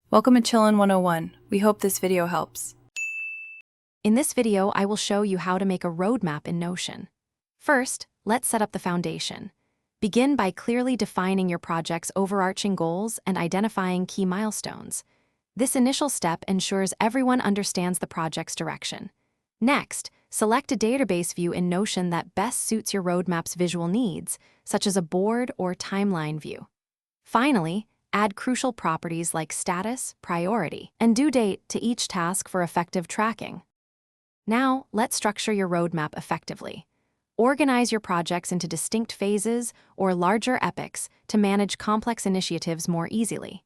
Welcome to Chillin' 101. We hope this video helps. In this video, I will show you how to make a roadmap in Notion. First, let's set up the foundation. Begin by clearly defining your project's overarching goals and identifying key milestones. This initial step ensures everyone understands the project's direction. Next, select a database view in Notion that best suits your roadmap's visual needs, such as a board or timeline view. Finally, add crucial properties like status, priority, and due date to each task for effective tracking. Now, let's structure your roadmap effectively. Organize your projects into distinct phases or larger epics to manage complex initiatives more easily.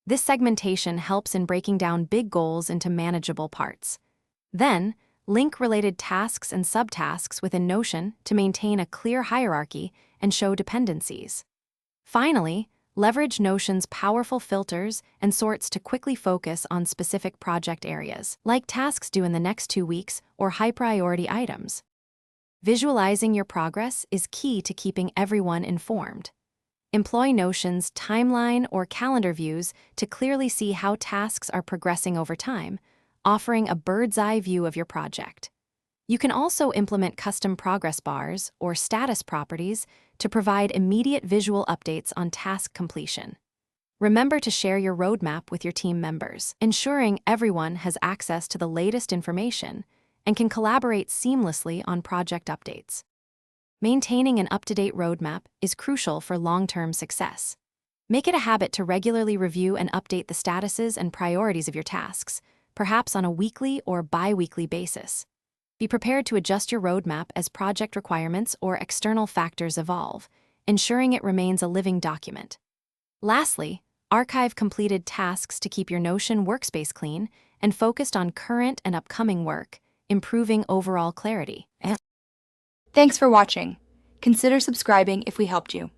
This segmentation helps in breaking down big goals into manageable parts. Then, link related tasks and subtasks within Notion to maintain a clear hierarchy and show dependencies. Finally, leverage Notion's powerful filters and sorts to quickly focus on specific project areas, like tasks due in the next 2 weeks or high-priority items. Visualizing your progress is key to keeping everyone informed. Employ Notion's timeline or calendar views to clearly see how tasks are progressing over time, offering a bird's-eye view of your project. You can also implement custom progress bars or status properties to provide immediate visual updates on task completion. Remember to share your roadmap with your team members, ensuring everyone has access to the latest information and can collaborate seamlessly on project updates. Maintaining an up-to-date roadmap is crucial for long-term success. Make it a habit to regularly review and update the statuses and priorities of your tasks, perhaps on a weekly or bi-weekly basis. Be prepared to adjust your roadmap as project requirements or external factors evolve, ensuring it remains a living document. Lastly, archive completed tasks to keep your Notion workspace clean and focused on current and upcoming work, improving overall clarity. Thanks for watching. Consider subscribing if we helped you.